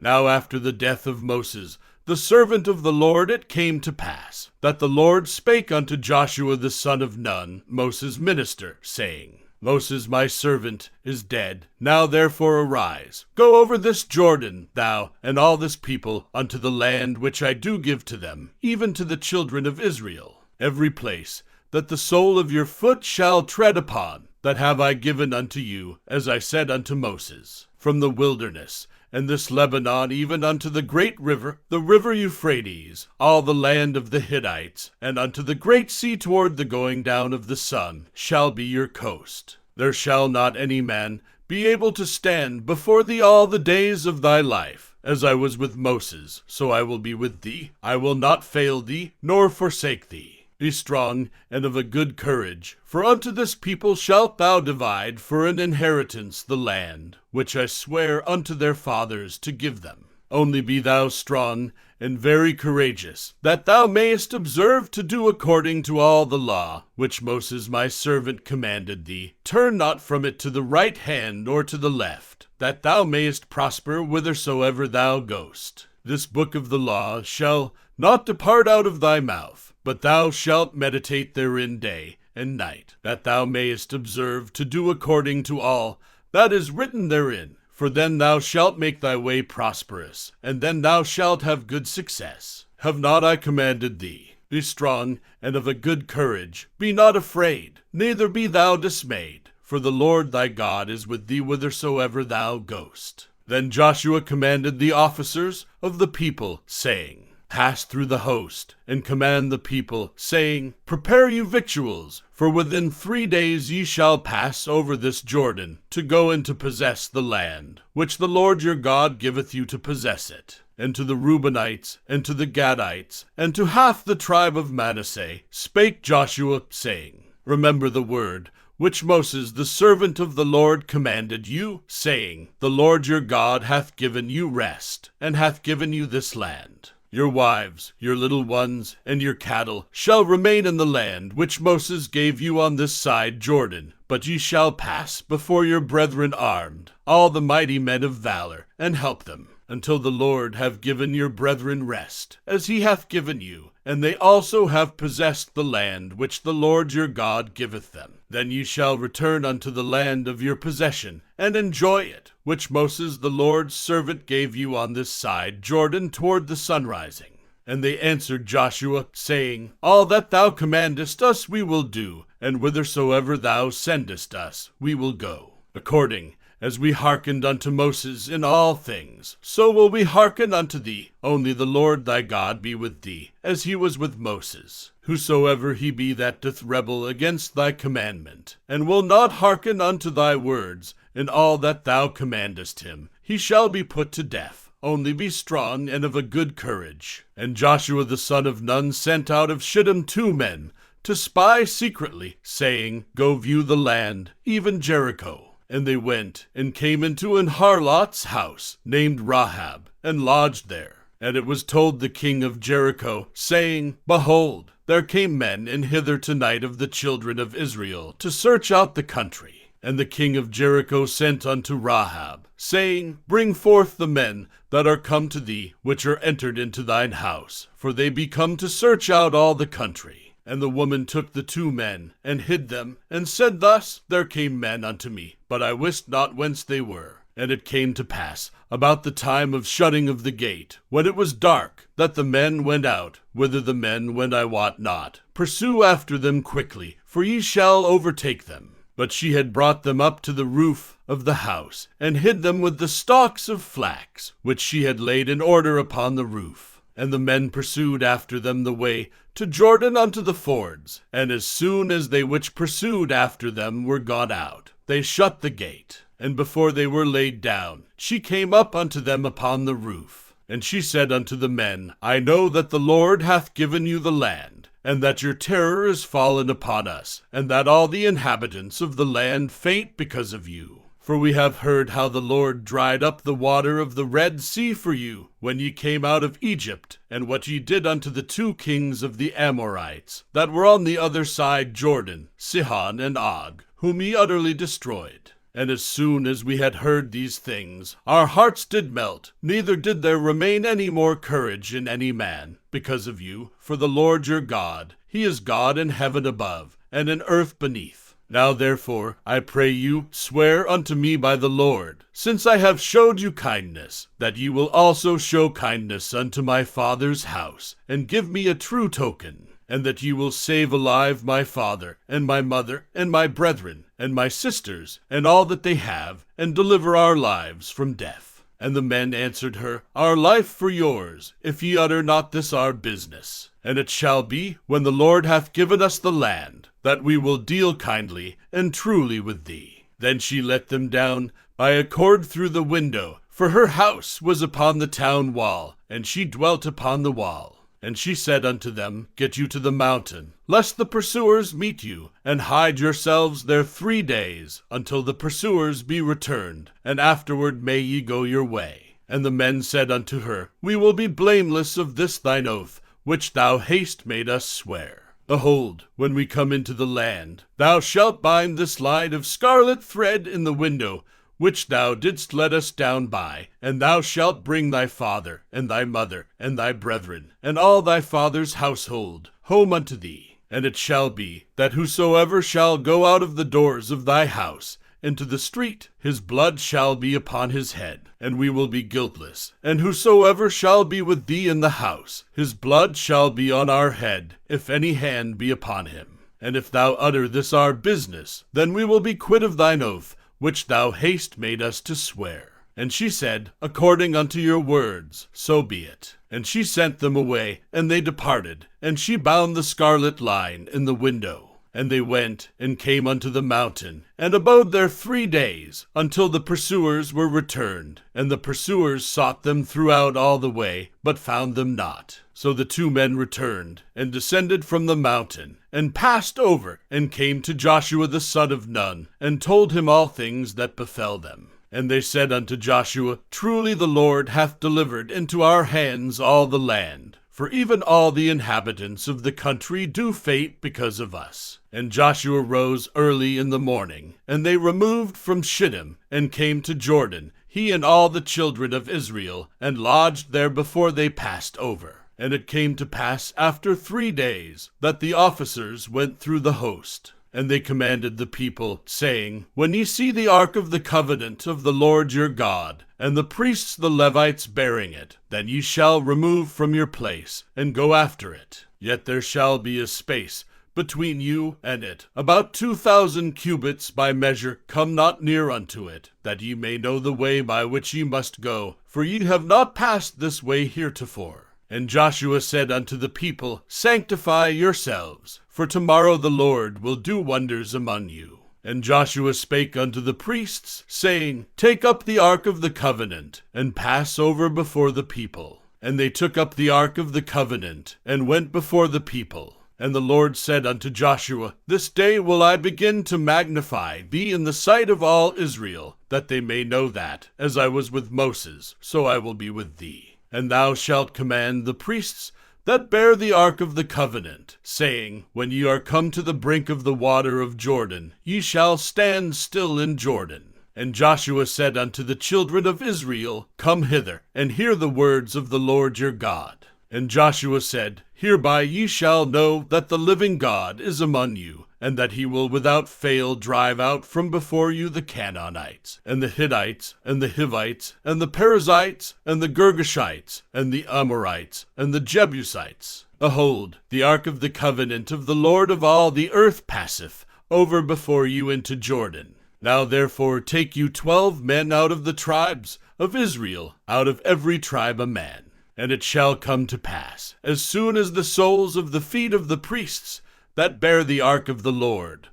Now after the death of Moses, the servant of the Lord, it came to pass, that the Lord spake unto Joshua the son of Nun, Moses' minister, saying, Moses my servant is dead. Now therefore arise, go over this Jordan, thou and all this people, unto the land which I do give to them, even to the children of Israel. Every place that the sole of your foot shall tread upon, that have I given unto you, as I said unto Moses, from the wilderness, and this Lebanon even unto the great river, the river Euphrates, all the land of the Hittites, and unto the great sea toward the going down of the sun, shall be your coast. There shall not any man be able to stand before thee all the days of thy life. As I was with Moses, so I will be with thee. I will not fail thee, nor forsake thee. Be strong and of a good courage, for unto this people shalt thou divide for an inheritance the land, which I swear unto their fathers to give them. Only be thou strong and very courageous, that thou mayest observe to do according to all the law, which Moses my servant commanded thee. Turn not from it to the right hand or to the left, that thou mayest prosper whithersoever thou goest. This book of the law shall not depart out of thy mouth, but thou shalt meditate therein day and night, that thou mayest observe to do according to all that is written therein. For then thou shalt make thy way prosperous, and then thou shalt have good success. Have not I commanded thee? Be strong and of a good courage. Be not afraid, neither be thou dismayed, for the Lord thy God is with thee whithersoever thou goest. Then Joshua commanded the officers of the people, saying, Pass through the host, and command the people, saying, Prepare you victuals, for within 3 days ye shall pass over this Jordan, to go and to possess the land, which the Lord your God giveth you to possess it. And to the Reubenites, and to the Gadites, and to half the tribe of Manasseh, spake Joshua, saying, Remember the word which Moses the servant of the Lord commanded you, saying, The Lord your God hath given you rest, and hath given you this land. Your wives, your little ones, and your cattle shall remain in the land which Moses gave you on this side Jordan, but ye shall pass before your brethren armed, all the mighty men of valor, and help them, until the Lord have given your brethren rest, as he hath given you, and they also have possessed the land which the Lord your God giveth them. Then ye shall return unto the land of your possession, and enjoy it, which Moses the Lord's servant gave you on this side Jordan toward the sunrising. And they answered Joshua, saying, All that thou commandest us we will do, and whithersoever thou sendest us we will go. According as we hearkened unto Moses in all things, so will we hearken unto thee. Only the Lord thy God be with thee, as he was with Moses. Whosoever he be that doth rebel against thy commandment, and will not hearken unto thy words in all that thou commandest him, he shall be put to death. Only be strong and of a good courage. And Joshua the son of Nun sent out of Shittim 2 men to spy secretly, saying, Go view the land, even Jericho. And they went, and came into an harlot's house, named Rahab, and lodged there. And it was told the king of Jericho, saying, Behold, there came men in hither tonight of the children of Israel, to search out the country. And the king of Jericho sent unto Rahab, saying, Bring forth the men that are come to thee, which are entered into thine house, for they be come to search out all the country. And the woman took the 2 men, and hid them, and said thus, There came men unto me, but I wist not whence they were. And it came to pass, about the time of shutting of the gate, when it was dark, that the men went out. Whither the men went I wot not. Pursue after them quickly, for ye shall overtake them. But she had brought them up to the roof of the house, and hid them with the stalks of flax, which she had laid in order upon the roof. And the men pursued after them the way to Jordan unto the fords. And as soon as they which pursued after them were gone out, they shut the gate. And before they were laid down, she came up unto them upon the roof. And she said unto the men, I know that the Lord hath given you the land, and that your terror is fallen upon us, and that all the inhabitants of the land faint because of you. For we have heard how the Lord dried up the water of the Red Sea for you, when ye came out of Egypt, and what ye did unto the 2 kings of the Amorites, that were on the other side Jordan, Sihon and Og, whom ye utterly destroyed. And as soon as we had heard these things, our hearts did melt, neither did there remain any more courage in any man, because of you. For the Lord your God, he is God in heaven above, and in earth beneath. Now therefore, I pray you, swear unto me by the Lord, since I have showed you kindness, that ye will also show kindness unto my father's house, and give me a true token, and that ye will save alive my father, and my mother, and my brethren, and my sisters, and all that they have, and deliver our lives from death. And the men answered her, Our life for yours, if ye utter not this our business. And it shall be, when the Lord hath given us the land, that we will deal kindly and truly with thee. Then she let them down by a cord through the window, for her house was upon the town wall, and she dwelt upon the wall. And she said unto them, Get you to the mountain, lest the pursuers meet you, and hide yourselves there 3 days, until the pursuers be returned, and afterward may ye go your way. And the men said unto her, We will be blameless of this thine oath, which thou hast made us swear. Behold, when we come into the land, thou shalt bind this line of scarlet thread in the window, which thou didst let us down by, and thou shalt bring thy father, and thy mother, and thy brethren, and all thy father's household, home unto thee. And it shall be, that whosoever shall go out of the doors of thy house into the street, his blood shall be upon his head, and we will be guiltless. And whosoever shall be with thee in the house, his blood shall be on our head, if any hand be upon him. And if thou utter this our business, then we will be quit of thine oath, which thou hast made us to swear. And she said, According unto your words, so be it. And she sent them away, and they departed, and she bound the scarlet line in the window. And they went, and came unto the mountain, and abode there 3 days, until the pursuers were returned. And the pursuers sought them throughout all the way, but found them not. So the 2 men returned, and descended from the mountain, and passed over, and came to Joshua the son of Nun, and told him all things that befell them. And they said unto Joshua, Truly the Lord hath delivered into our hands all the land, for even all the inhabitants of the country do faint because of us. And Joshua rose early in the morning, and they removed from Shittim, and came to Jordan, he and all the children of Israel, and lodged there before they passed over. And it came to pass after 3 days, that the officers went through the host. And they commanded the people, saying, When ye see the ark of the covenant of the Lord your God, and the priests the Levites bearing it, then ye shall remove from your place, and go after it. Yet there shall be a space between you and it, about 2,000 cubits by measure. Come not near unto it, that ye may know the way by which ye must go, for ye have not passed this way heretofore. And Joshua said unto the people, Sanctify yourselves, for tomorrow the Lord will do wonders among you. And Joshua spake unto the priests, saying, Take up the ark of the covenant, and pass over before the people. And they took up the ark of the covenant, and went before the people. And the Lord said unto Joshua, This day will I begin to magnify thee in the sight of all Israel, that they may know that, as I was with Moses, so I will be with thee. And thou shalt command the priests that bear the ark of the covenant, saying, When ye are come to the brink of the water of Jordan, ye shall stand still in Jordan. And Joshua said unto the children of Israel, Come hither, and hear the words of the Lord your God. And Joshua said, Hereby ye shall know that the living God is among you, and that he will without fail drive out from before you the Canaanites, and the Hittites, and the Hivites, and the Perizzites, and the Girgashites, and the Amorites, and the Jebusites. Behold, the ark of the covenant of the Lord of all the earth passeth over before you into Jordan. Now therefore take you 12 men out of the tribes of Israel, out of every tribe a man. And it shall come to pass, as soon as the soles of the feet of the priests that bear the ark of the Lord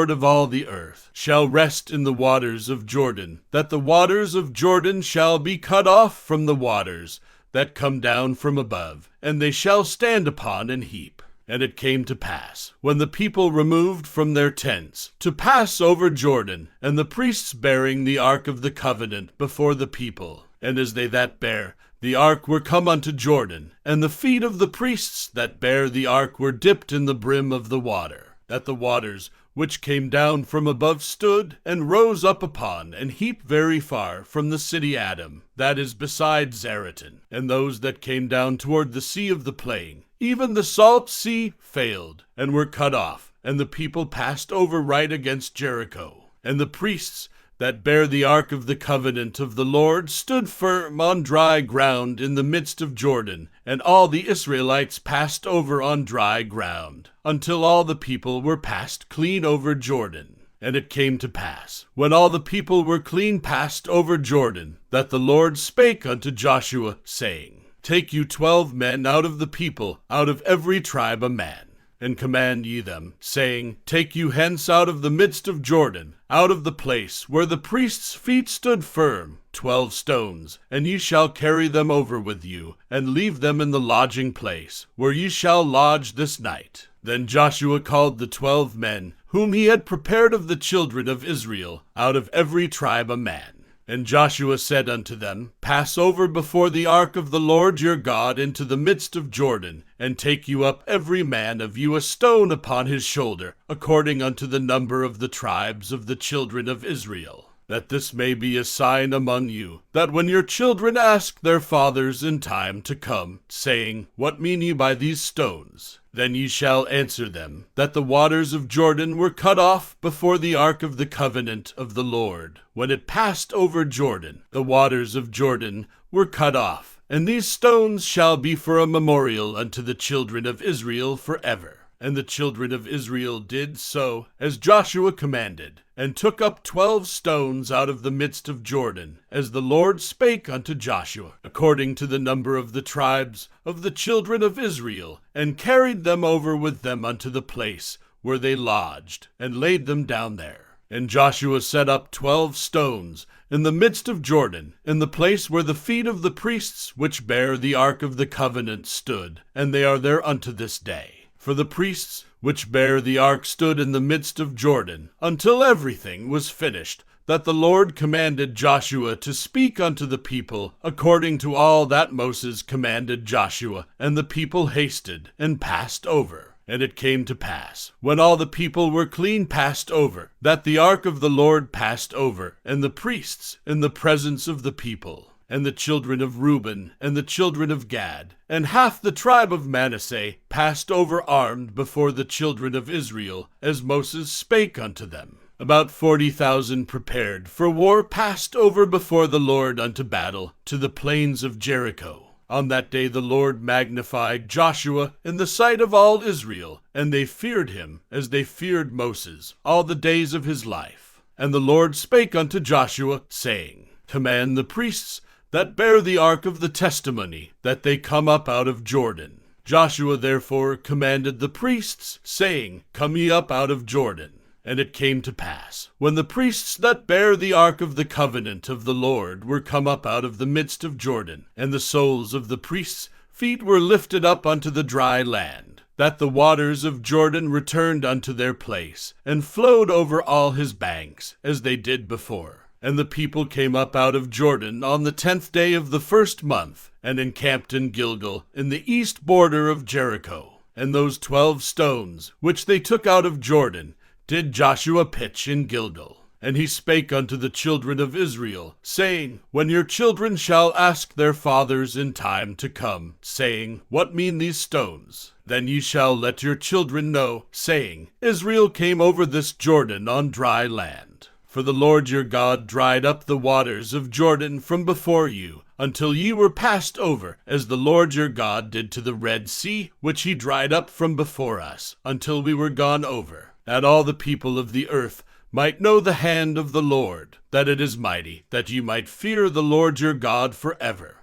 of all the earth, shall rest in the waters of Jordan, that the waters of Jordan shall be cut off from the waters that come down from above, and they shall stand upon an heap. And it came to pass, when the people removed from their tents, to pass over Jordan, and the priests bearing the ark of the covenant before the people, and as they that bear the ark were come unto Jordan, and the feet of the priests that bare the ark were dipped in the brim of the water, that the waters which came down from above stood, and rose up upon, and heaped very far from the city Adam, that is beside Zeratan. And those that came down toward the sea of the plain, even the salt sea, failed, and were cut off, and the people passed over right against Jericho. And the priests that bare the ark of the covenant of the Lord stood firm on dry ground in the midst of Jordan, and all the Israelites passed over on dry ground, until all the people were passed clean over Jordan. And it came to pass, when all the people were clean passed over Jordan, that the Lord spake unto Joshua, saying, Take you 12 men out of the people, out of every tribe a man, and command ye them, saying, Take you hence out of the midst of Jordan, out of the place where the priests' feet stood firm, 12 stones, and ye shall carry them over with you, and leave them in the lodging place, where ye shall lodge this night. Then Joshua called the 12 men, whom he had prepared of the children of Israel, out of every tribe a man. And Joshua said unto them, Pass over before the ark of the Lord your God into the midst of Jordan, and take you up every man of you a stone upon his shoulder, according unto the number of the tribes of the children of Israel, that this may be a sign among you, that when your children ask their fathers in time to come, saying, What mean ye by these stones? Then ye shall answer them, that the waters of Jordan were cut off before the ark of the covenant of the Lord. When it passed over Jordan, the waters of Jordan were cut off, and these stones shall be for a memorial unto the children of Israel forever. And the children of Israel did so, as Joshua commanded, and took up 12 stones out of the midst of Jordan, as the Lord spake unto Joshua, according to the number of the tribes of the children of Israel, and carried them over with them unto the place where they lodged, and laid them down there. And Joshua set up 12 stones in the midst of Jordan, in the place where the feet of the priests which bear the ark of the covenant stood, and they are there unto this day. For the priests which bear the ark stood in the midst of Jordan, until everything was finished, that the Lord commanded Joshua to speak unto the people, according to all that Moses commanded Joshua. And the people hasted, and passed over. And it came to pass, when all the people were clean passed over, that the ark of the Lord passed over, and the priests in the presence of the people. And the children of Reuben, and the children of Gad, and half the tribe of Manasseh passed over armed before the children of Israel, as Moses spake unto them. About 40,000 prepared for war passed over before the Lord unto battle, to the plains of Jericho. On that day the Lord magnified Joshua in the sight of all Israel, and they feared him, as they feared Moses, all the days of his life. And the Lord spake unto Joshua, saying, Command the priests that bear the ark of the testimony, that they come up out of Jordan. Joshua therefore commanded the priests, saying, Come ye up out of Jordan. And it came to pass, when the priests that bear the ark of the covenant of the Lord were come up out of the midst of Jordan, and the soles of the priests' feet were lifted up unto the dry land, that the waters of Jordan returned unto their place, and flowed over all his banks, as they did before. And the people came up out of Jordan on the 10th day of the first month, and encamped in Gilgal, in the east border of Jericho. And those 12 stones, which they took out of Jordan, did Joshua pitch in Gilgal. And he spake unto the children of Israel, saying, When your children shall ask their fathers in time to come, saying, What mean these stones? Then ye shall let your children know, saying, Israel came over this Jordan on dry land. For the Lord your God dried up the waters of Jordan from before you, until ye were passed over, as the Lord your God did to the Red Sea, which he dried up from before us, until we were gone over, that all the people of the earth might know the hand of the Lord, that it is mighty, that ye might fear the Lord your God forever.